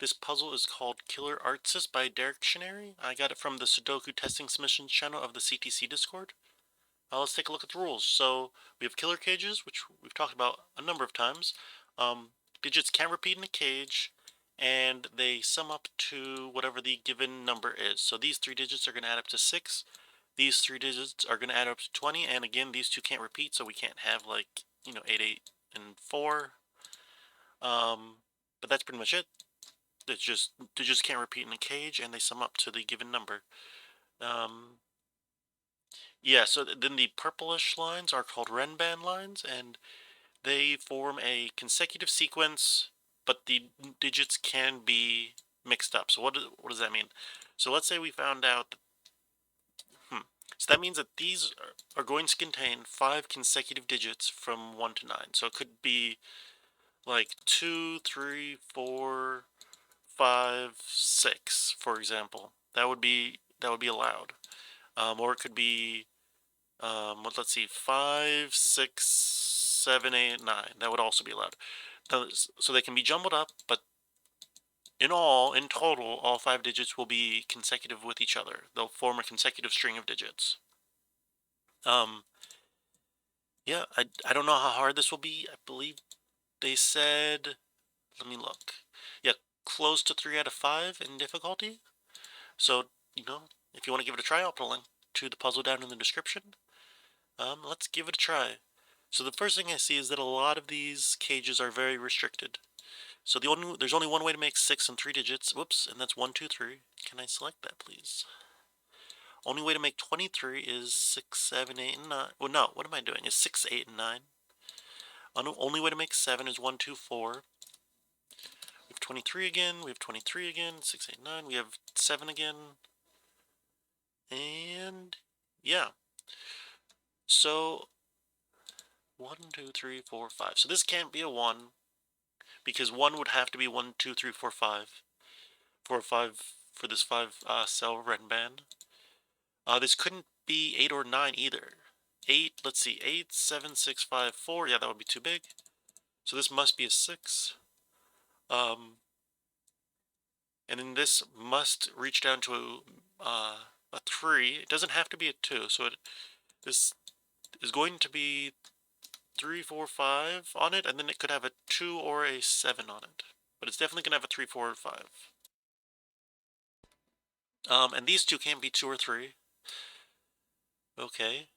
This puzzle is called Killer Artsis by Derektionary. I got it from the Sudoku testing submissions channel of the CTC Discord. Let's take a look at the rules. So we have killer cages, which we've talked about a number of times. Digits can't repeat in a cage, and they sum up to whatever the given number is. So these three digits are going to add up to 6. These three digits are going to add up to 20, and again, these two can't repeat, so we can't have 8, 8, and 4. But that's pretty much it. They just can't repeat in a cage, and they sum up to the given number. Yeah, so then the purplish lines are called Renban lines, and they form a consecutive sequence, but the digits can be mixed up. So what does that mean? So let's say we found out, so that means that these are going to contain 5 consecutive digits from 1 to 9. So it could be like 2, 3, 4, 5, 6, for example. That would be allowed. Or it could be let's see, 5, 6, 7, 8, 9. That would also be allowed. So they can be jumbled up, but in total, all 5 digits will be consecutive with each other. They'll form a consecutive string of digits. Yeah, I don't know how hard this will be. I believe they said, let me look. Yeah, close to 3 out of 5 in difficulty. So, if you want to give it a try, I'll put a link to the puzzle down in the description. Let's give it a try. So the first thing I see is that a lot of these cages are very restricted. So there's only one way to make 6 and 3 digits. Whoops, and that's 1, 2, 3. Can I select that, please? Only way to make 23 is 6, 7, 8, and 9. Well, no, what am I doing? Is 6, 8, and 9. Only way to make 7 is 1, 2, 4. We have 23 again. We have 23 again. 6, 8, 9. We have 7 again. And yeah. So 1, 2, 3, 4, 5. So this can't be a 1. Because 1 would have to be 1, 2, 3, 4, 5. For this 5 cell Renban. This couldn't be 8 or 9 either. 8, let's see, 8, 7, 6, 5, 4. Yeah, that would be too big. So this must be a 6. And then this must reach down to a 3. It doesn't have to be a 2. So this is going to be 3, 4, 5 on it, and then it could have a 2 or a 7 on it. But it's definitely going to have a 3, 4, or 5. And these two can't be 2 or 3. Okay.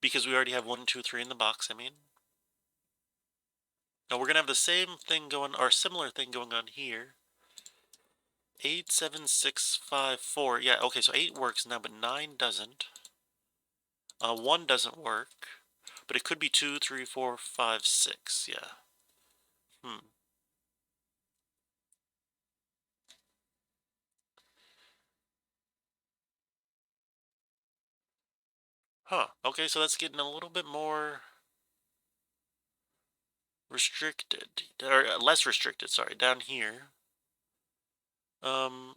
Because we already have 1, 2, 3 in the box, I mean. Now we're going to have the same thing going, or similar thing going on here. 8, 7, 6, 5, 4. Yeah, okay, so 8 works now, but 9 doesn't. 1 doesn't work. But it could be 2, 3, 4, 5, 6, yeah. Huh, okay, so that's getting a little bit more restricted. Or less restricted, sorry, down here. What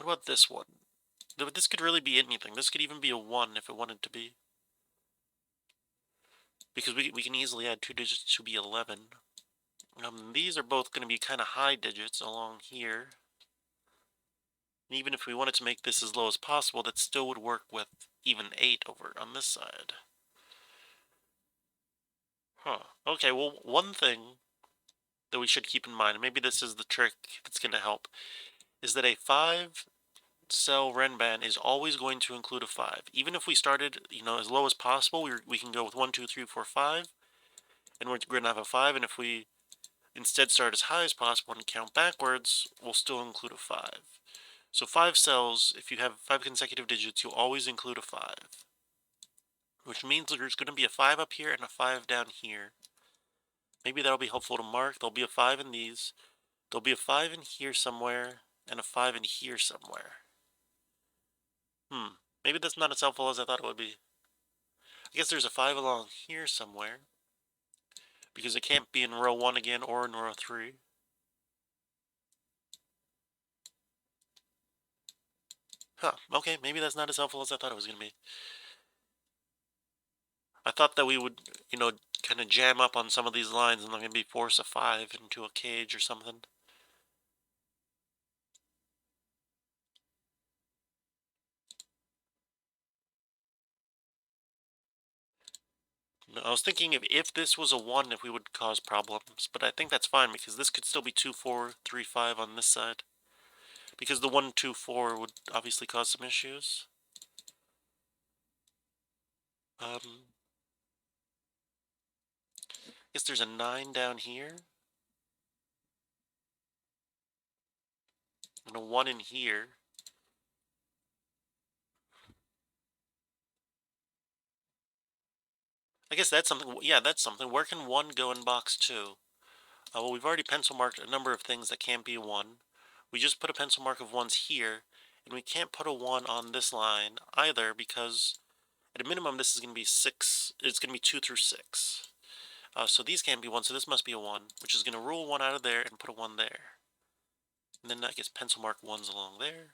about this one? This could really be anything. This could even be a 1 if it wanted to be. Because we can easily add 2 digits to be 11. These are both going to be kind of high digits along here. And even if we wanted to make this as low as possible, that still would work with even 8 over on this side. Huh. Okay, well, one thing that we should keep in mind, and maybe this is the trick that's going to help, is that a 5-cell Renban is always going to include a 5. Even if we started, as low as possible, we can go with 1, 2, 3, 4, 5, and we're going to have a 5, and if we instead start as high as possible and count backwards, we'll still include a 5. So 5 cells, if you have 5 consecutive digits, you'll always include a 5. Which means there's going to be a 5 up here and a 5 down here. Maybe that'll be helpful to mark. There'll be a 5 in these. There'll be a 5 in here somewhere, and a 5 in here somewhere. Maybe that's not as helpful as I thought it would be. I guess there's a 5 along here somewhere. Because it can't be in row 1 again or in row 3. Huh, okay, maybe that's not as helpful as I thought it was going to be. I thought that we would, kind of jam up on some of these lines and then maybe force a 5 into a cage or something. No, I was thinking if this was a 1, if we would cause problems, but I think that's fine because this could still be 2, 4, 3, 5 on this side. Because the 1, 2, 4 would obviously cause some issues. I guess there's a 9 down here. And a 1 in here. I guess that's something. Yeah, that's something. Where can 1 go in box 2? Well, we've already pencil marked a number of things that can't be a 1. We just put a pencil mark of 1s here, and we can't put a 1 on this line either because at a minimum this is going to be 6. It's going to be 2 through 6. So these can't be 1, so this must be a 1, which is going to rule 1 out of there and put a 1 there. And then I guess pencil mark 1s along there.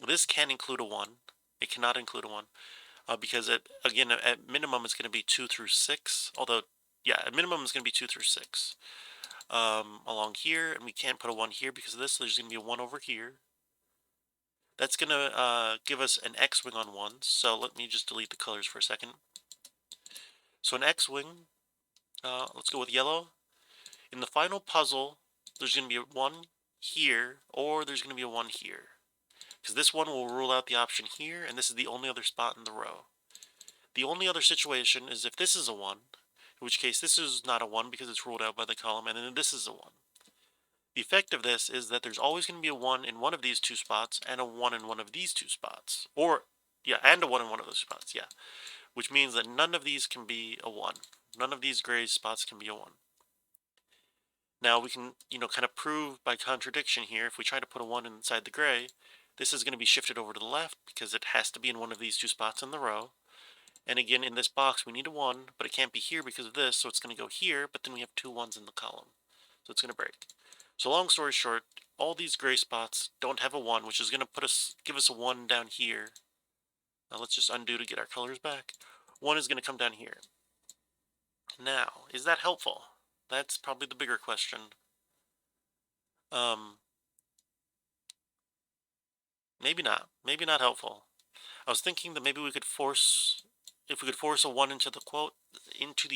This can include a 1. It cannot include a 1. Because again, at minimum it's going to be 2 through 6. Although, yeah, at minimum it's going to be 2 through 6. Along here, and we can't put a 1 here because of this, so there's going to be a 1 over here. That's going to give us an X-wing on 1, so let me just delete the colors for a second. So an X-wing, let's go with yellow. In the final puzzle, there's going to be a 1 here, or there's going to be a 1 here. Because this one will rule out the option here, and this is the only other spot in the row. The only other situation is if this is a 1, in which case this is not a 1 because it's ruled out by the column, and then this is a 1. The effect of this is that there's always going to be a 1 in one of these two spots, and a 1 in one of these two spots. Or, yeah, and a 1 in one of those spots, yeah. Which means that none of these can be a 1. None of these gray spots can be a 1. Now we can, kind of prove by contradiction here, if we try to put a 1 inside the gray, this is going to be shifted over to the left because it has to be in one of these two spots in the row. And again, in this box, we need a 1, but it can't be here because of this, so it's going to go here, but then we have two 1s in the column. So it's going to break. So long story short, all these gray spots don't have a 1, which is going to give us a 1 down here. Now let's just undo to get our colors back. 1 is going to come down here. Now, is that helpful? That's probably the bigger question. Maybe not. Maybe not helpful. I was thinking that maybe we could if we could force a 1 into the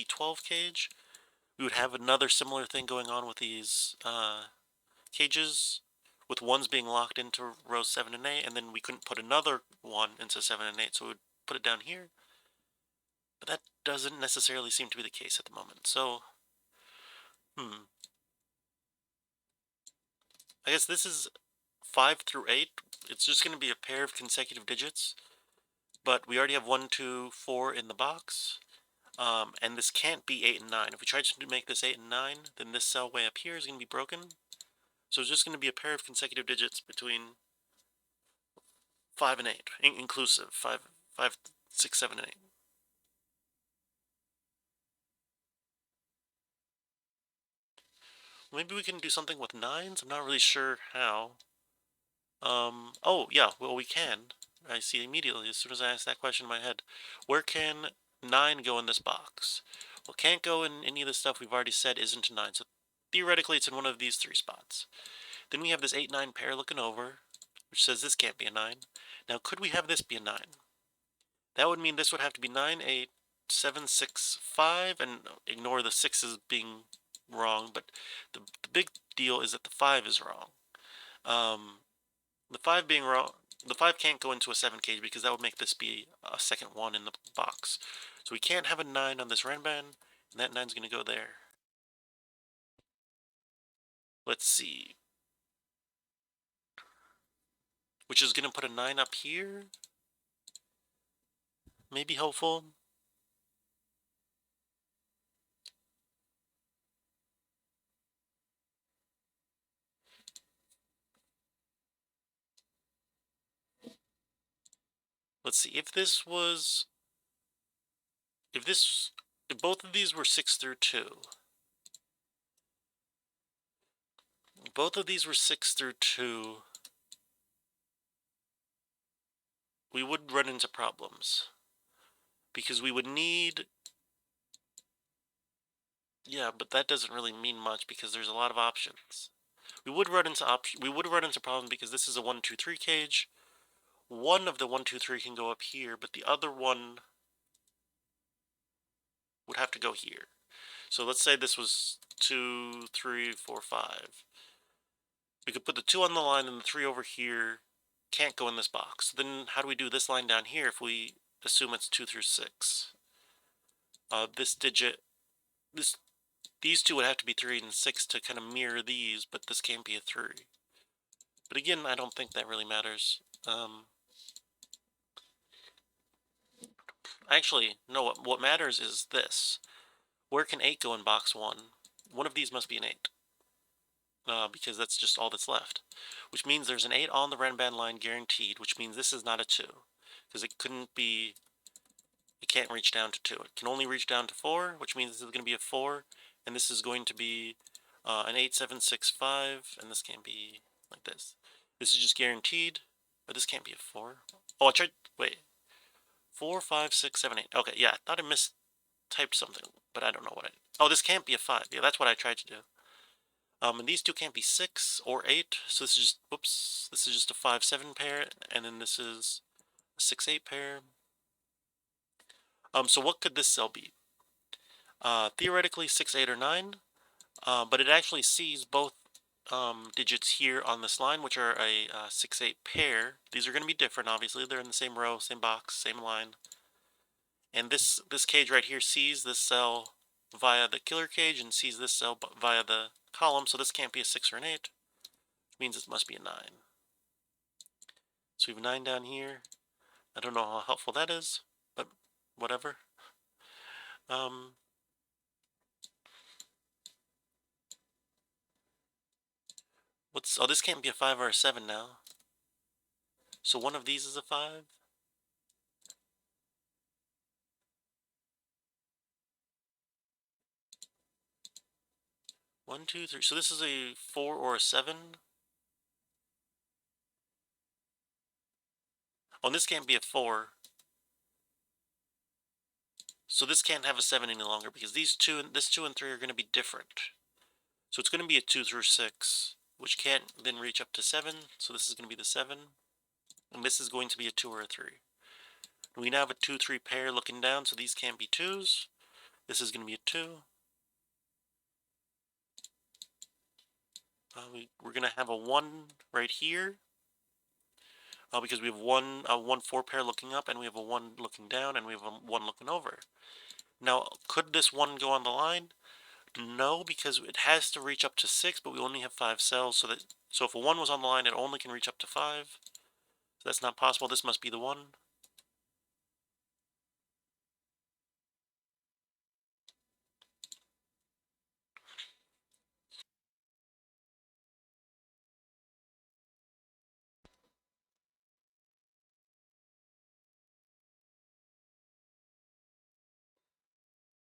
12 cage, we would have another similar thing going on with these cages, with 1s being locked into rows 7 and 8, and then we couldn't put another 1 into 7 and 8, so we would put it down here. But that doesn't necessarily seem to be the case at the moment, so, I guess this is 5 through 8. It's just going to be a pair of consecutive digits, but we already have 1, 2, 4 in the box. And this can't be 8 and 9. If we try to make this 8 and 9, then this cell way up here is going to be broken. So it's just going to be a pair of consecutive digits between 5 and 8, inclusive. 5, 6, 7, and 8. Maybe we can do something with 9s? I'm not really sure how. Oh, yeah, well, we can. I see immediately, as soon as I ask that question in my head. Where can 9 go in this box? Well, can't go in any of the stuff we've already said isn't a 9, so theoretically it's in one of these 3 spots. Then we have this 8-9 pair looking over, which says this can't be a 9. Now, could we have this be a 9? That would mean this would have to be 9, 8, 7, 6, 5, and ignore the 6s being wrong, but the big deal is that the 5 is wrong. The 5 being wrong, the 5 can't go into a 7 cage because that would make this be a second 1 in the box. So we can't have a 9 on this Renban, and that 9's going to go there. Let's see. Which is going to put a 9 up here. Maybe helpful. Let's see, if both of these were 6 through 2. Both of these were 6 through 2. We would run into problems. Because we would need... Yeah, but that doesn't really mean much because there's a lot of options. We would run into problems because this is a 1, 2, 3 cage, one of the 1, 2, 3 can go up here, but the other one would have to go here. So let's say this was 2, 3, 4, 5. We could put the 2 on the line and the 3 over here can't go in this box. Then how do we do this line down here if we assume it's 2 through 6? This digit, these two would have to be 3 and 6 to kind of mirror these, but this can't be a 3. But again, I don't think that really matters. Actually, no, what matters is this. Where can 8 go in box 1? One of these must be an 8. Because that's just all that's left. Which means there's an 8 on the Renban line guaranteed, which means this is not a 2. Because it couldn't be, it can't reach down to 2. It can only reach down to 4, which means this is going to be a 4, and this is going to be an 8, 7, 6, 5, and this can't be like this. This is just guaranteed, but this can't be a 4. Oh, I tried, wait. 4, 5, 6, 7, 8. Okay, yeah, I thought I mistyped something, but I don't know what I... Oh, this can't be a 5. Yeah, that's what I tried to do. And these two can't be 6 or 8, so this is just, whoops, this is just a 5, 7 pair, and then this is a 6, 8 pair. So what could this cell be? Theoretically 6, 8, or 9, but it actually sees both digits here on this line, which are a 6, 8 pair. These are going to be different, obviously. They're in the same row, same box, same line. And this cage right here sees this cell via the killer cage and sees this cell via the column, so this can't be a 6 or an 8. It means it must be a 9. So we have a 9 down here. I don't know how helpful that is, but whatever. Oh, this can't be a 5 or a 7 now. So one of these is a 5. One, two, three. So this is a 4 or a 7. Oh, and this can't be a 4. So this can't have a 7 any longer because this 2 and 3 are going to be different. So it's going to be a 2 through 6, which can't then reach up to 7. So this is going to be the 7. And this is going to be a 2 or a 3. We now have a 2, 3 pair looking down, so these can't be 2s. This is going to be a 2. We're going to have a 1 right here. Because we have one 4 pair looking up, and we have a 1 looking down, and we have a 1 looking over. Now, could this 1 go on the line? No, because it has to reach up to 6, but we only have 5 cells, so if a 1 was on the line, it only can reach up to 5. So that's not possible. This must be the 1.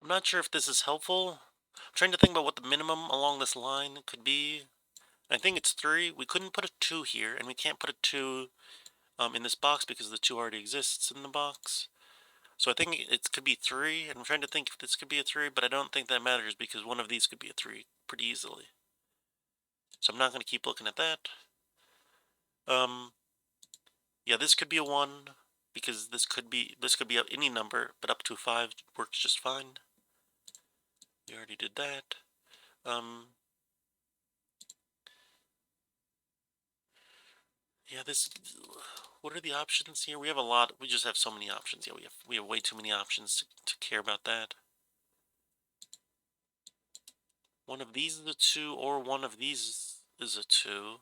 I'm not sure if this is helpful. I'm trying to think about what the minimum along this line could be. I think it's 3. We couldn't put a 2 here, and we can't put a 2 in this box because the 2 already exists in the box. So I think it could be 3, and I'm trying to think if this could be a 3, but I don't think that matters because one of these could be a 3 pretty easily. So I'm not going to keep looking at that. Yeah, this could be a 1 because this could be any number, but up to 5 works just fine. We already did that. Yeah, what are the options here? We have a lot. We just have so many options. Yeah, we have way too many options to care about that. One of these is a 2, or one of these is a 2.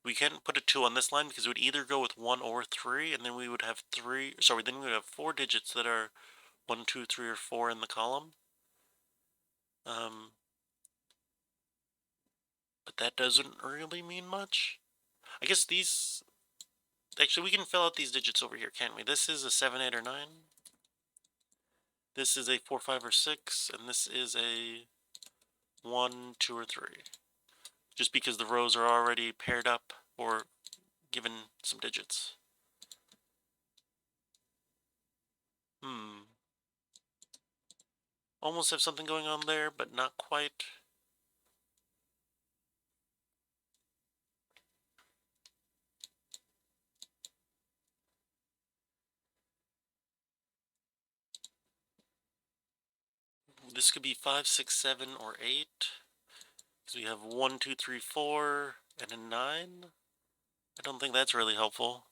We can't put a 2 on this line because it would either go with 1 or 3, and then we would have then we would have 4 digits that are 1, 2, 3, or 4 in the column. But that doesn't really mean much. I guess actually we can fill out these digits over here, can't we? This is a 7, 8, or 9. This is a 4, 5, or 6, and this is a 1, 2, or 3. Just because the rows are already paired up or given some digits. Almost have something going on there, but not quite. This could be 5, 6, 7, or 8. So we have 1, 2, 3, 4, and a 9. I don't think that's really helpful.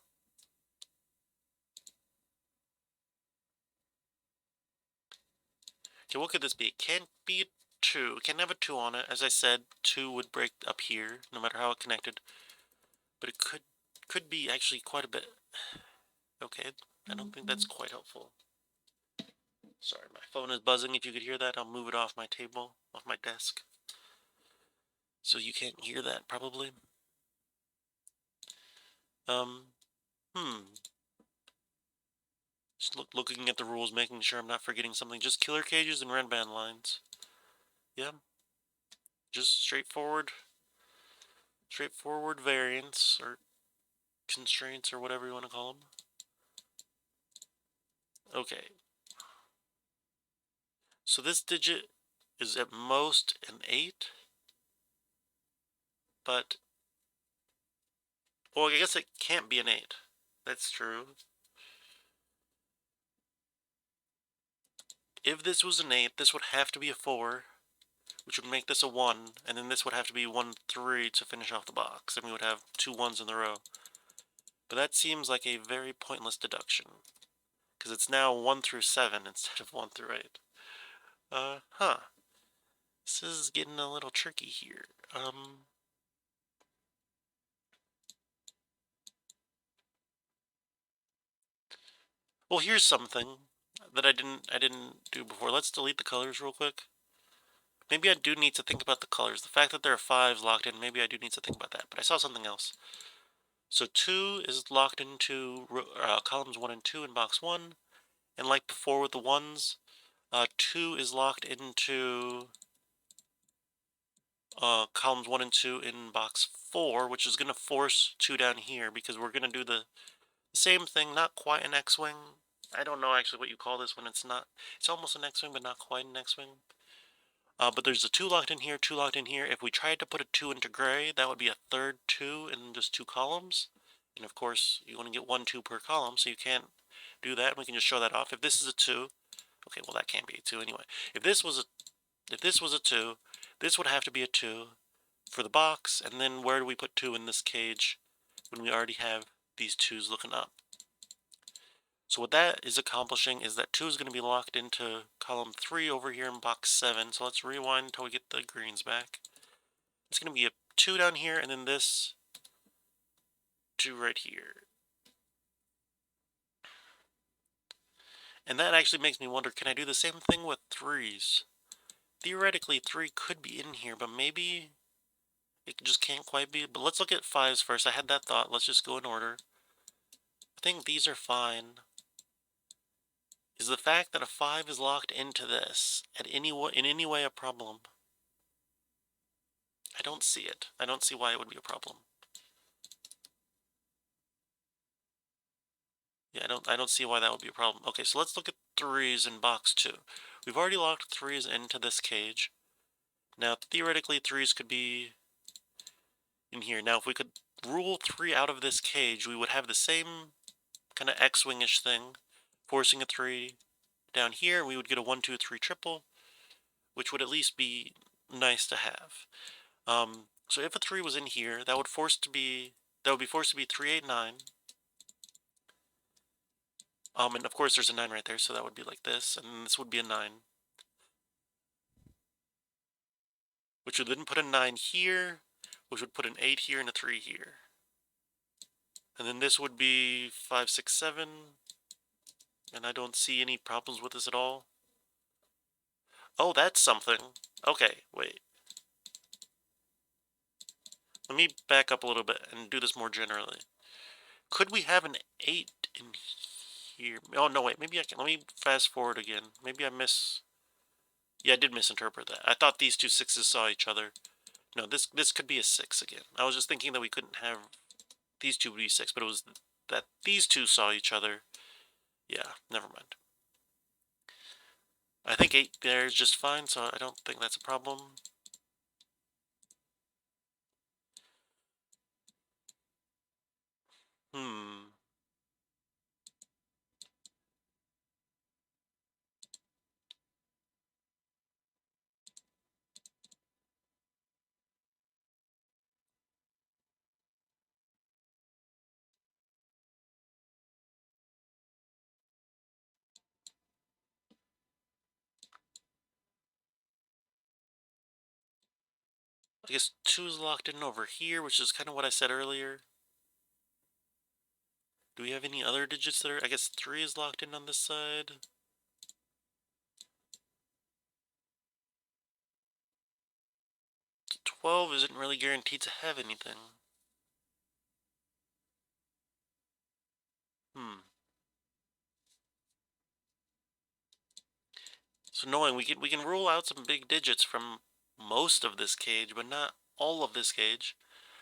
Okay, what could this be? It can't be a 2. It can't have a 2 on it. As I said, 2 would break up here, no matter how it connected. But it could be actually quite a bit. Okay, I don't think that's quite helpful. Sorry, my phone is buzzing. If you could hear that, I'll move it off my table, off my desk. So you can't hear that, probably. Um, Just looking at the rules, making sure I'm not forgetting something. Just killer cages and red band lines. Yeah. Just straightforward variants, or constraints, or whatever you want to call them. Okay. So this digit is at most an 8, but, well, I guess it can't be an 8. That's true. If this was an 8, this would have to be a 4, which would make this a 1, and then this would have to be 1, 3 to finish off the box, and we would have 2 1s in the row. But that seems like a very pointless deduction, because it's now 1 through 7 instead of 1 through 8. Huh. This is getting a little tricky here. Well, here's something that I didn't do before. Let's delete the colors real quick. Maybe I do need to think about the colors. The fact that there are 5s locked in, maybe I do need to think about that. But I saw something else. So 2 is locked into columns 1 and 2 in box 1. And like before with the 1s, 2 is locked into columns 1 and 2 in box 4, which is going to force 2 down here, because we're going to do the same thing, not quite an X-Wing. I don't know actually what you call this when it's not. It's almost an X-Wing, but not quite an X-Wing. But there's a 2 locked in here, 2 locked in here. If we tried to put a 2 into gray, that would be a third 2 in just 2 columns. And of course, you want to get 1 2 per column, so you can't do that. We can just show that off. If this is a 2, okay, well that can't be a 2 anyway. If this was a 2, this would have to be a 2 for the box. And then where do we put 2 in this cage when we already have these 2s looking up? So what that is accomplishing is that 2 is going to be locked into column 3 over here in box 7. So let's rewind until we get the greens back. It's going to be a 2 down here, and then this 2 right here. And that actually makes me wonder, can I do the same thing with 3s? Theoretically, 3 could be in here, but maybe it just can't quite be. But let's look at 5s first. I had that thought. Let's just go in order. I think these are fine. Is the fact that a 5 is locked into this in any way a problem? I don't see it. I don't see why it would be a problem. Yeah, I don't see why that would be a problem. Okay, so let's look at 3s in box 2. We've already locked 3s into this cage. Now, theoretically, 3s could be in here. Now, if we could rule 3 out of this cage, we would have the same kind of X-Wing-ish thing, forcing a 3 down here. We would get a 1, 2, 3 triple, which would at least be nice to have. So if a 3 was in here, that would be forced to be 3, 8, 9. And of course there's a 9 right there, so that would be like this, and this would be a 9. Which would then put a 9 here, which would put an 8 here and a 3 here. And then this would be 5, 6, 7, and I don't see any problems with this at all. Oh, that's something. Okay, wait. Let me back up a little bit and do this more generally. Could we have an 8 in here? Oh, no, wait, maybe I can. Let me fast forward again. Maybe I Yeah, I did misinterpret that. I thought these two 6s saw each other. No, this could be a 6 again. I was just thinking that we couldn't have these two be 6, but it was that these two saw each other. Yeah, never mind. I think 8 there is just fine, so I don't think that's a problem. Hmm. I guess 2 is locked in over here, which is kind of what I said earlier. Do we have any other digits that are... I guess 3 is locked in on this side. 12 isn't really guaranteed to have anything. So knowing we can rule out some big digits from most of this cage, but not all of this cage.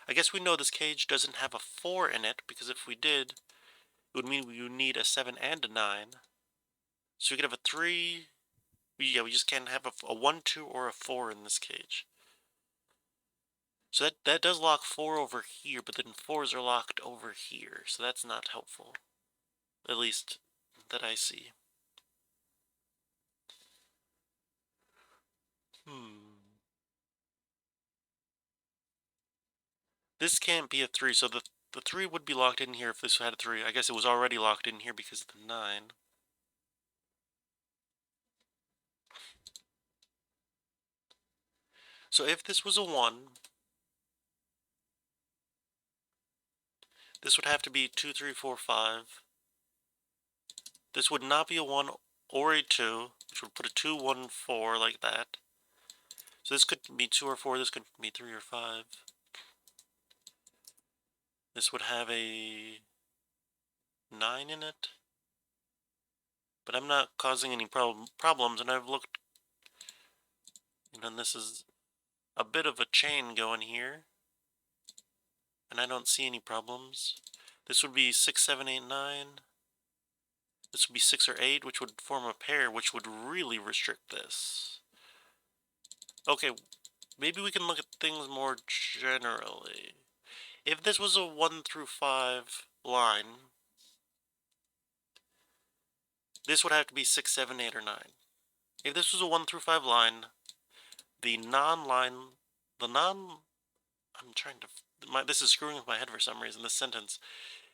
I guess we know this cage doesn't have a 4 in it, because if we did, it would mean we would need a 7 and a 9. So we could have a 3. Yeah, we just can't have a 1, 2, or a 4 in this cage. So that does lock 4 over here, but then 4s are locked over here, so that's not helpful. At least that I see. This can't be a 3, so the 3 would be locked in here if this had a 3. I guess it was already locked in here because of the 9. So if this was a 1, this would have to be 2, 3, 4, 5. This would not be a 1 or a 2, which would put a 2, 1, 4 like that. So this could be 2 or 4, this could be 3 or 5. This would have a 9 in it. But I'm not causing any problems, and I've looked, and this is a bit of a chain going here, and I don't see any problems. This would be 6, 7, 8, 9. This would be 6 or 8, which would form a pair, which would really restrict this. Okay, maybe we can look at things more generally. If this was a 1 through 5 line, this would have to be 6, 7, 8, or 9. If this was a 1 through 5 line, the non-line, I'm trying to, this is screwing with my head for some reason, this sentence.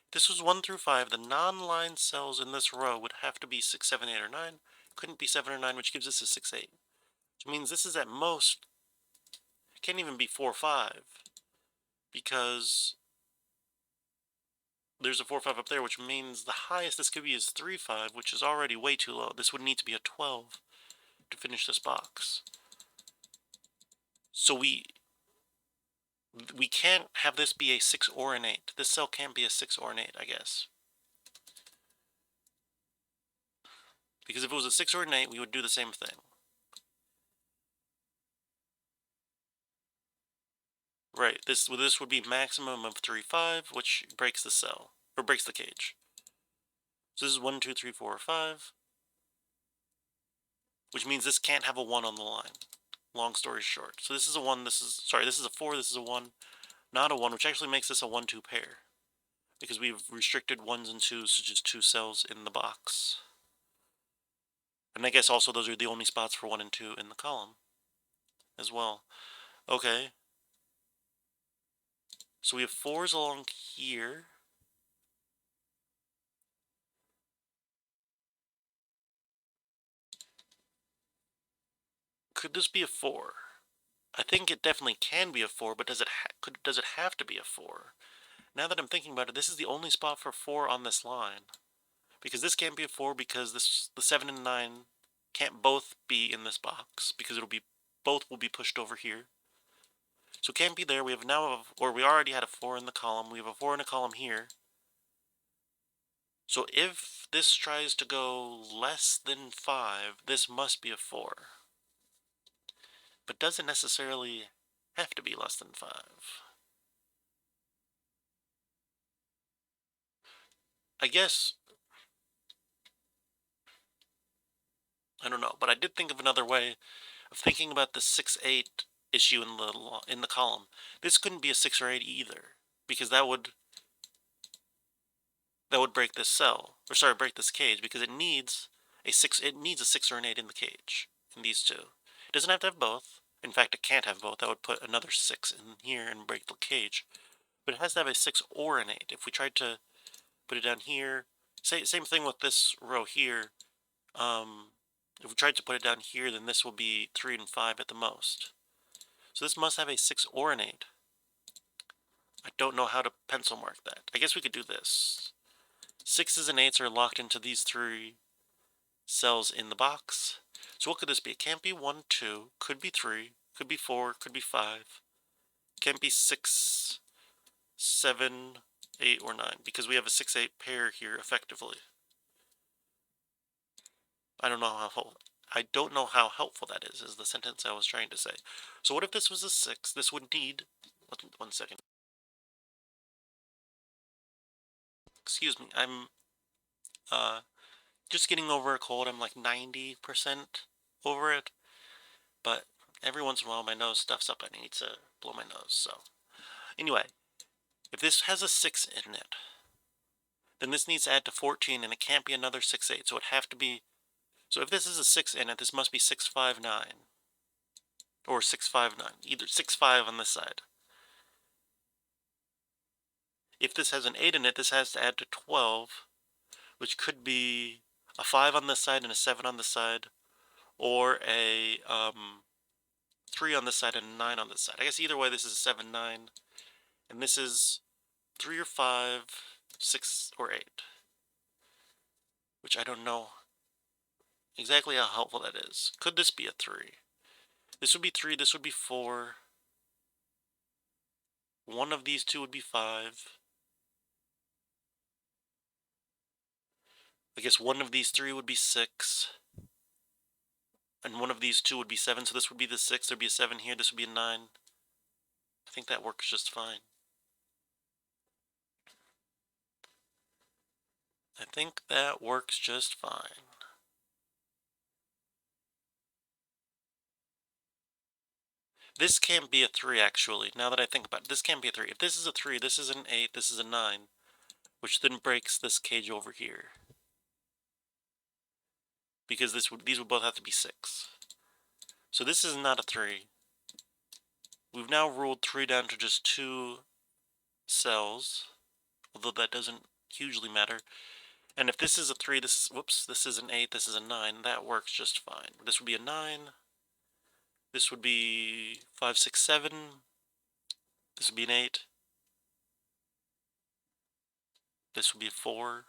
If this was 1 through 5, the non-line cells in this row would have to be 6, 7, 8, or 9. Couldn't be 7 or 9, which gives us a 6, 8. Which means this is at most, it can't even be 4, 5. Because there's a 4, 5 up there, which means the highest this could be is 3, 5, which is already way too low. This would need to be a 12 to finish this box. So we can't have this be a 6 or an 8. This cell can't be a 6 or an 8, I guess. Because if it was a 6 or an 8, we would do the same thing. Right, this would be maximum of 3, 5, which breaks the cell, or breaks the cage. So this is 1, 2, 3, 4, 5. Which means this can't have a 1 on the line. Long story short. So this is a 1, this is a 4, this is a 1. Not a 1, which actually makes this a 1, 2 pair. Because we've restricted 1s and 2s to just 2 cells in the box. And I guess also those are the only spots for 1 and 2 in the column as well. Okay. So we have 4s along here. Could this be a 4? I think it definitely can be a 4, but does it have to be a 4? Now that I'm thinking about it, this is the only spot for 4 on this line. Because this can't be a 4, because the 7 and 9 can't both be in this box, because both will be pushed over here. So it can't be there. We have now, or we already had a 4 in the column. We have a 4 in a column here. So if this tries to go less than 5, this must be a 4. But doesn't necessarily have to be less than 5. I guess, I don't know, but I did think of another way of thinking about the 6, 8 issue in the column. This couldn't be a 6 or 8 either, because that would break this cell, or sorry, break this cage, because it needs a 6 or an 8 in the cage, in these two. It doesn't have to have both. In fact, it can't have both. That would put another 6 in here and break the cage. But it has to have a 6 or an 8. If we tried to put it down here, same thing with this row here. If we tried to put it down here, then this will be 3 and 5 at the most. So this must have a 6 or an 8. I don't know how to pencil mark that. I guess we could do this. 6s and 8s are locked into these 3 cells in the box. So what could this be? It can't be 1, 2, could be 3, could be 4, could be 5. Can't be 6, 7, 8, or 9, because we have a 6-8 pair here effectively. I don't know how helpful that is the sentence I was trying to say. So what if this was a 6? This would need, 1 second. Excuse me, I'm just getting over a cold. I'm like 90% over it, but every once in a while my nose stuffs up and I need to blow my nose. So anyway, if this has a 6 in it, then this needs to add to 14, and it can't be another 6, 8. So it'd have to be, so if this is a 6 in it, this must be 6, 5, 9. Or 6, 5, 9. Either 6, 5 on this side. If this has an 8 in it, this has to add to 12, which could be a 5 on this side and a 7 on this side, or a 3 on this side and a 9 on this side. I guess either way, this is a 7, 9, and this is 3 or 5, 6 or 8, which I don't know exactly how helpful that is. Could this be a 3? This would be 3, this would be 4. One of these two would be 5. I guess one of these 3 would be 6. And one of these 2 would be 7, so this would be the 6, there'd be a 7 here, this would be a 9. I think that works just fine. I think that works just fine. This can't be a 3, actually, now that I think about it. This can't be a 3. If this is a 3, this is an 8, this is a 9, which then breaks this cage over here. Because these would both have to be 6. So this is not a 3. We've now ruled 3 down to just 2 cells, although that doesn't hugely matter. And if this is a 3, this is an 8, this is a 9, that works just fine. This would be a 9. This would be 5, 6, 7. This would be an 8. This would be a 4.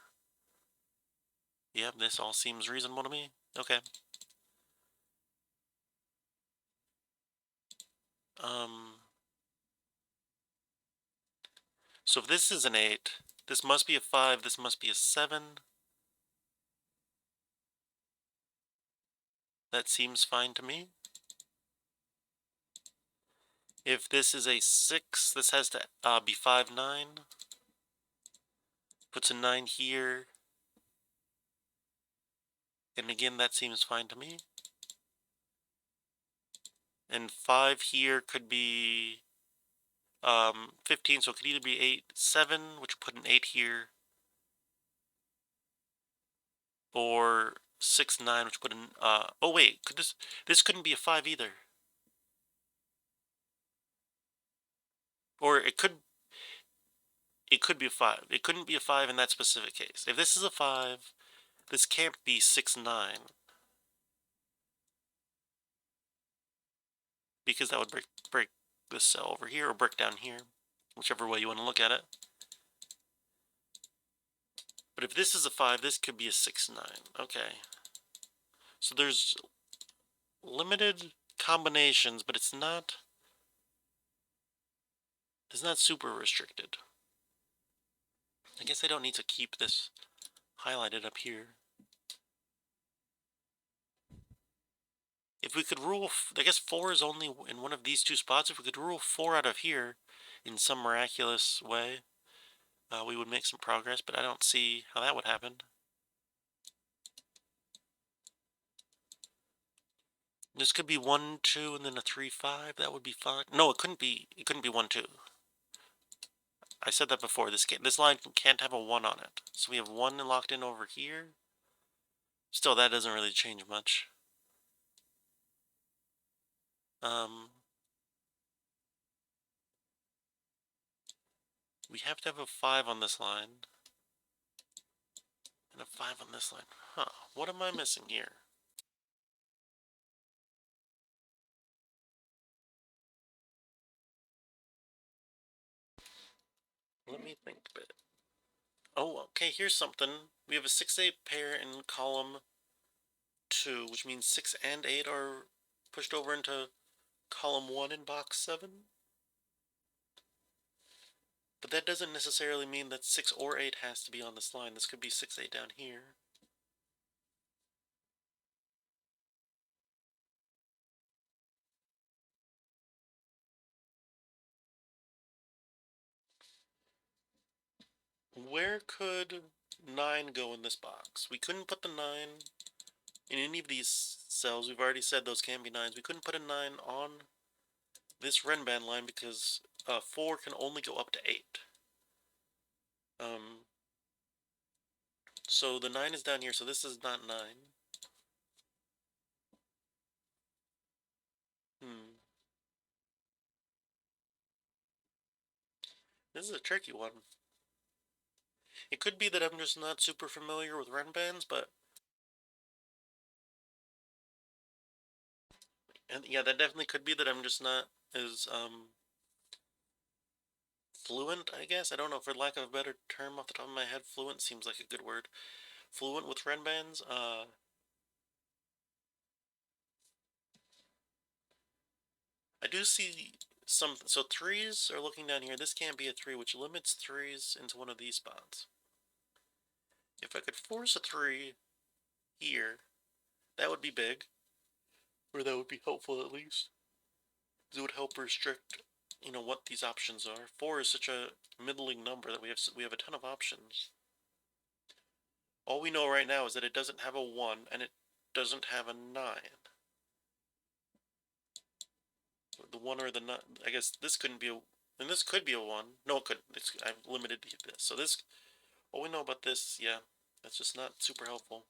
Yep, this all seems reasonable to me. Okay. So if this is an 8, this must be a 5, this must be a 7. That seems fine to me. If this is a 6, this has to be 5, 9. Puts a 9 here. And again, that seems fine to me. And 5 here could be 15, so it could either be 8, 7, which would put an 8 here, or 6, 9, which would put an, oh wait, this couldn't be a 5 either. Or it could be a 5. It couldn't be a 5 in that specific case. If this is a 5, this can't be 6, 9. Because that would break this cell over here, or break down here, whichever way you want to look at it. But if this is a 5, this could be a 6, 9. Okay. So there's limited combinations, but it's not super restricted. I guess I don't need to keep this highlighted up here. If we could rule, I guess 4 is only in one of these 2 spots. If we could rule 4 out of here in some miraculous way, we would make some progress, but I don't see how that would happen. This could be 1, 2, and then a 3, 5. That would be fine. No, it couldn't be 1, 2. I said that before. This line can't have a 1 on it. So we have 1 locked in over here. Still, that doesn't really change much. We have to have a 5 on this line. And a 5 on this line. Huh, what am I missing here? Let me think a bit. Oh, okay, here's something. We have a 6-8 pair in column 2, which means 6 and 8 are pushed over into column 1 in box 7. But that doesn't necessarily mean that 6 or 8 has to be on this line. This could be 6-8 down here. Where could 9 go in this box? We couldn't put the 9 in any of these cells. We've already said those can be 9s. We couldn't put a 9 on this Renban line because 4 can only go up to 8. So the 9 is down here, so this is not 9. This is a tricky one. It could be that I'm just not super familiar with Renbans, but... And yeah, that definitely could be that I'm just not as, fluent, I guess? I don't know, for lack of a better term off the top of my head, fluent seems like a good word. Fluent with Renbans, I do see some... So 3s are looking down here. This can't be a 3, which limits 3s into one of these spots. If I could force a 3 here, that would be big. Or that would be helpful, at least. It would help restrict, what these options are. 4 is such a middling number that we have a ton of options. All we know right now is that it doesn't have a 1, and it doesn't have a 9. The 1 or the 9, I guess this couldn't be a... And this could be a 1. No, it couldn't. I've limited this. So this... All we know about this, yeah, that's just not super helpful.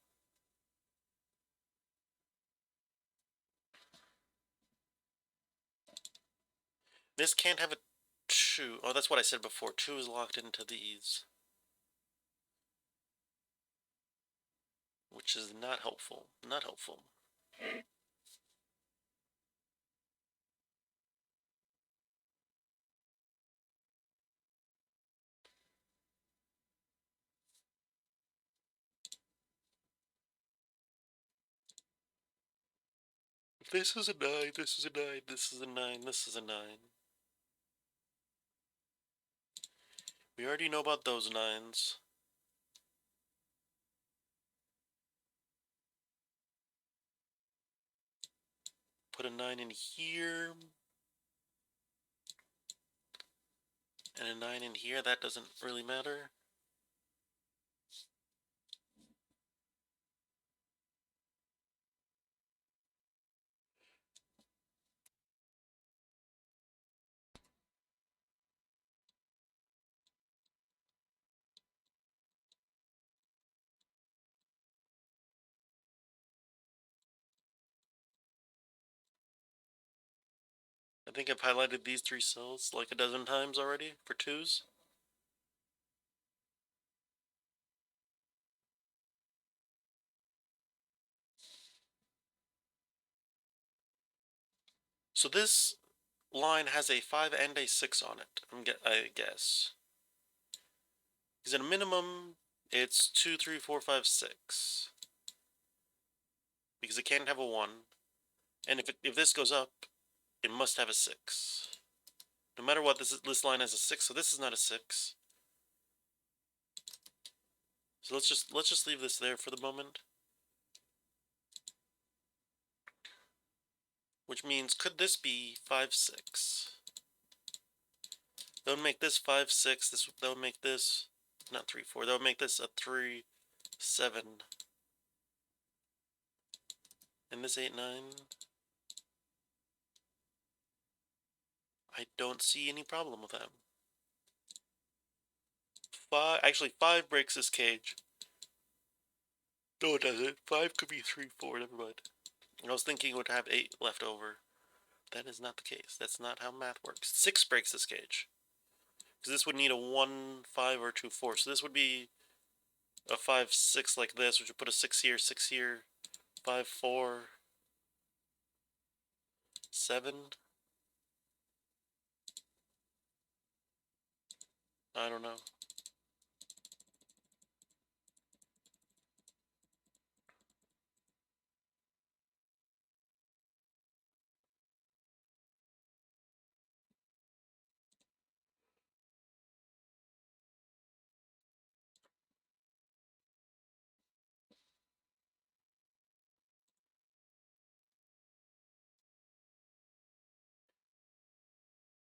This can't have a 2. Oh, that's what I said before. 2 is locked into these. Which is not helpful. Not helpful. This is a 9, this is a 9, this is a 9, this is a 9. We already know about those 9s. Put a 9 in here. And a 9 in here, that doesn't really matter. I think I've highlighted these 3 cells like a dozen times already for 2s. So this line has a 5 and a 6 on it, I guess. Because at a minimum, it's 2, 3, 4, 5, 6. Because it can't have a 1. And if this goes up, it must have a 6. No matter what, this line has a 6, so this is not a 6. So let's just leave this there for the moment. Which means, could this be 5, 6? That would make this 5, 6. That would make this, not 3, 4. That would make this a 3, 7. And this 8, 9. I don't see any problem with that. 5 breaks this cage. No, it doesn't. 5 could be 3, 4. Never mind. I was thinking it would have 8 left over. That is not the case. That's not how math works. 6 breaks this cage. Because this would need a 1, 5, or 2, 4. So this would be a 5, 6 like this, which would put a 6 here, 5, 4, 7. I don't know.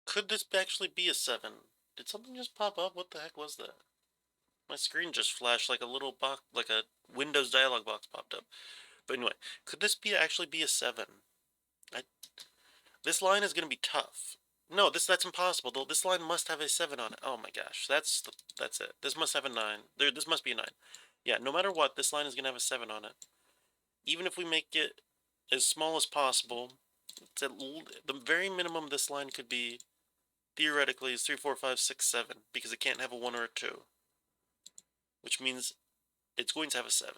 Could this actually be a 7? Did something just pop up? What the heck was that? My screen just flashed like a little box, like a Windows dialog box popped up. But anyway, could this actually be a 7? I, this line is going to be tough. No, that's impossible. This line must have a 7 on it. Oh my gosh, that's it. This must have a 9. This must be a 9. Yeah, no matter what, this line is going to have a 7 on it. Even if we make it as small as possible, the very minimum this line could be, theoretically, is 3, 4, 5, 6, 7, because it can't have a 1 or a 2. Which means it's going to have a 7.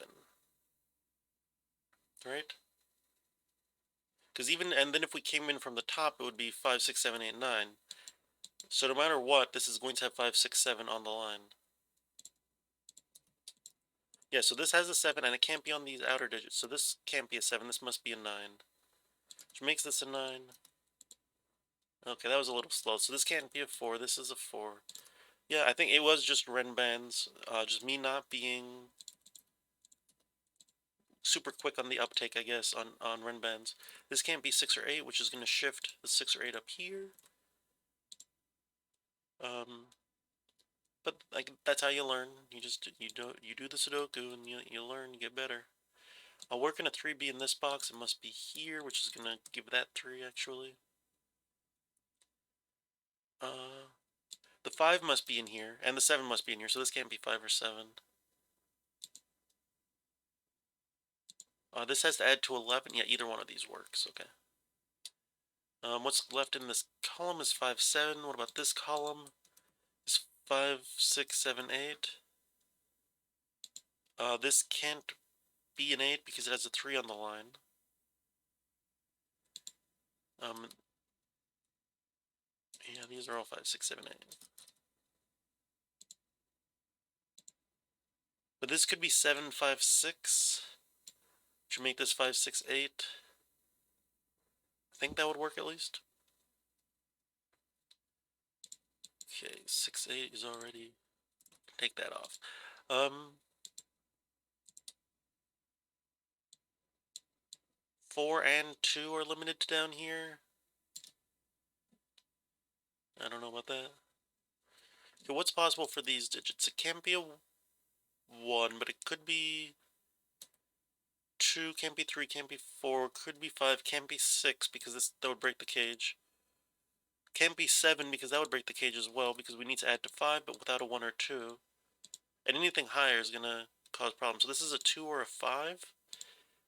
Right? Because and then if we came in from the top, it would be 5, 6, 7, 8, 9. So no matter what, this is going to have 5, 6, 7 on the line. Yeah, so this has a 7, and it can't be on these outer digits. So this can't be a 7, this must be a 9. Which makes this a 9. Okay, that was a little slow. So this can't be a 4, this is a 4. Yeah, I think it was just Renbands. Just me not being super quick on the uptake, I guess, on Renbands. This can't be 6 or 8, which is going to shift the 6 or 8 up here. But like that's how you learn. You do the Sudoku and you learn, you get better. I'll work in a 3B in this box. It must be here, which is gonna give that 3 actually. The 5 must be in here, and the 7 must be in here, so this can't be 5 or 7. This has to add to 11. Yeah, either one of these works. Okay. What's left in this column is 5, 7. What about this column? Is 5, 6, 7, 8. This can't be an 8 because it has a 3 on the line. Yeah, these are all 5, 6, 7, 8. But this could be 7, 5, 6. Which would make this 5, 6, 8. I think that would work at least. Okay, 6, 8 is already... Take that off. 4 and 2 are limited to down here. I don't know about that. Okay, what's possible for these digits? It can't be a 1, but it could be 2, can't be 3, can't be 4, could be 5, can't be 6 because that would break the cage. Can't be 7 because that would break the cage as well because we need to add to 5, but without a 1 or 2. And anything higher is going to cause problems. So this is a 2 or a 5.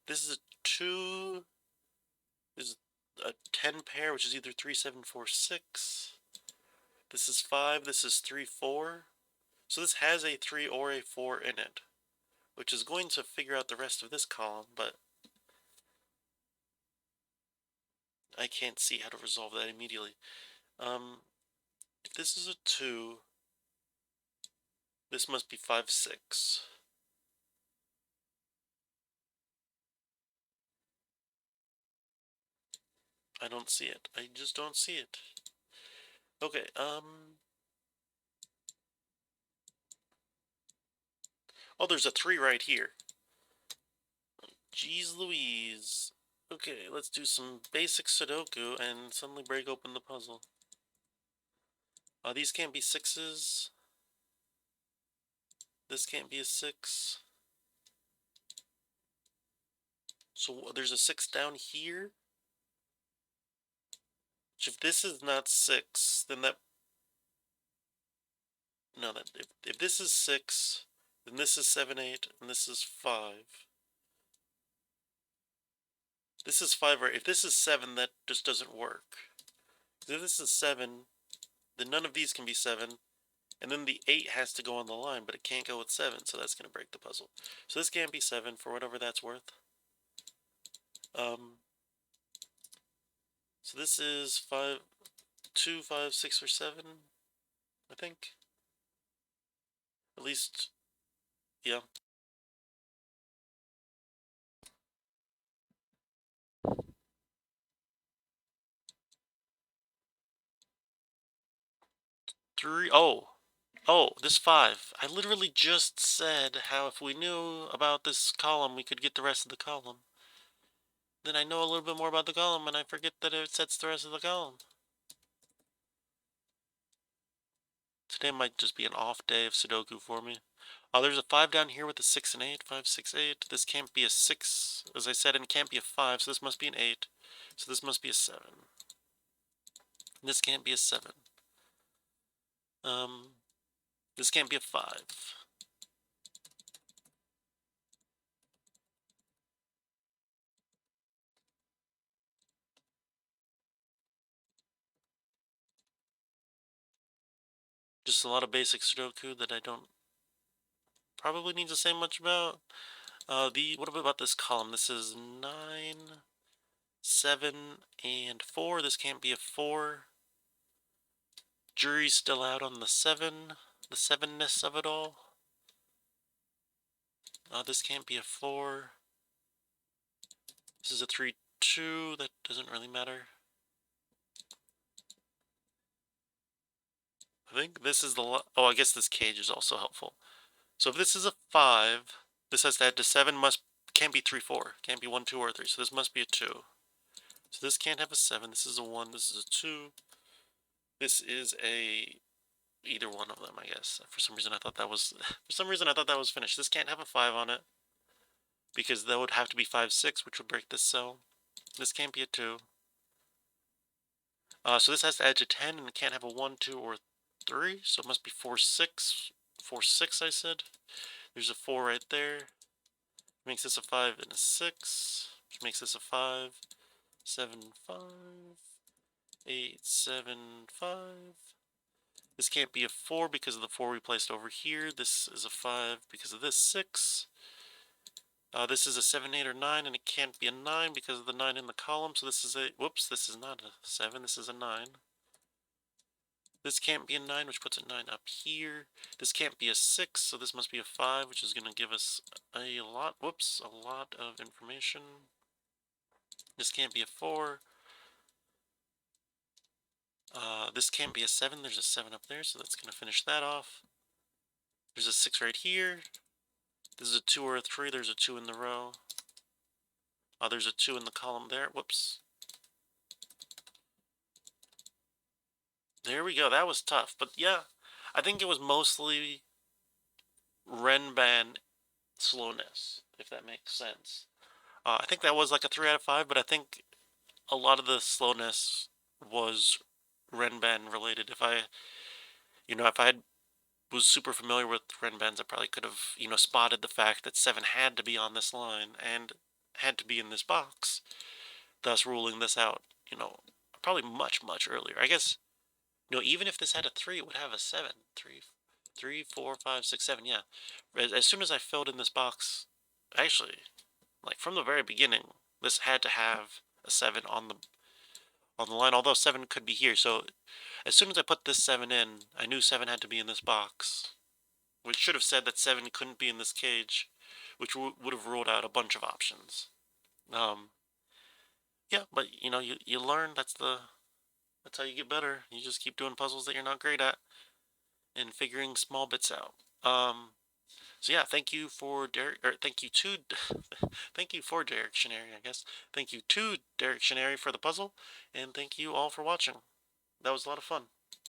This is a 2. This is a 10 pair, which is either 3, 7, 4, 6. This is 5. This is 3, 4. So this has a 3 or a 4 in it, which is going to figure out the rest of this column, but I can't see how to resolve that immediately. If this is a 2, this must be 5, 6. I don't see it. I just don't see it. Okay, oh, there's a 3 right here. Jeez Louise. Okay, let's do some basic Sudoku and suddenly break open the puzzle. These can't be 6s. This can't be a 6. So there's a 6 down here. Which if this is not 6, then that... No, that if this is 6, then this is 7, 8, and this is 5. This is 5, right? If this is 7, that just doesn't work. If this is 7, then none of these can be 7. And then the 8 has to go on the line, but it can't go with 7, so that's going to break the puzzle. So this can't be 7 for whatever that's worth. So this is 5, 2, 5, 6, or 7, I think. At least, yeah. Three. Oh, this 5. I literally just said how if we knew about this column, we could get the rest of the column. Then I know a little bit more about the column, and I forget that it sets the rest of the column. Today might just be an off day of Sudoku for me. Oh, there's a 5 down here with a 6 and 8. 5, 6, 8. This can't be a 6, as I said, and it can't be a 5, so this must be an 8. So this must be a 7. This can't be a 7. This can't be a 5. Just a lot of basic Sudoku that I don't probably need to say much about. What about this column? This is 9, 7, and 4. This can't be a 4. Jury's still out on the 7, the 7-ness of it all. This can't be a 4. This is a 3, 2. That doesn't really matter. I think this is the... Oh, I guess this cage is also helpful. So if this is a 5, this has to add to 7. Can't be 3, 4. Can't be 1, 2, or 3. So this must be a 2. So this can't have a 7. This is a 1. This is a 2. This is a... either one of them, I guess. For some reason I thought that was... for some reason I thought that was finished. This can't have a 5 on it, because that would have to be 5, 6, which would break this cell. This can't be a 2. So this has to add to 10, and it can't have a 1, 2, or 3, so it must be 4, 6. 4, 6, I said. There's a 4 right there. Makes this a 5 and a 6. Which makes this a 5. 7, 5. 8, 7, 5. This can't be a 4 because of the 4 we placed over here. This is a 5 because of this 6. This is a 7, 8, or 9, and it can't be a 9 because of the 9 in the column. So this is a... whoops, this is not a 7. This is a 9. This can't be a 9, which puts a 9 up here. This can't be a 6, so this must be a 5, which is going to give us a lot... whoops, a lot of information. This can't be a 4. This can't be a 7. There's a 7 up there, so that's going to finish that off. There's a 6 right here. This is a 2 or a 3. There's a 2 in the row. There's a 2 in the column there. Whoops. There we go. That was tough. But yeah, I think it was mostly Renban slowness, if that makes sense. I think that was like a 3 out of 5, but I think a lot of the slowness was Renban related. If I was super familiar with Renbans, I probably could have, spotted the fact that 7 had to be on this line and had to be in this box, thus ruling this out, probably much, much earlier. I guess, even if this had a 3, it would have a 7. 3, 4, 5, 6, 7, yeah. As soon as I filled in this box, actually, like from the very beginning, this had to have a 7 on the line, although 7 could be here. So as soon as I put this 7 in, I knew 7 had to be in this box, which should have said that 7 couldn't be in this cage, which would have ruled out a bunch of options. Yeah, but you learn. That's how you get better. You just keep doing puzzles that you're not great at and figuring small bits out. So yeah, thank you for thank you to thank you for Derektionary, I guess. Thank you to Derektionary for the puzzle, and thank you all for watching. That was a lot of fun.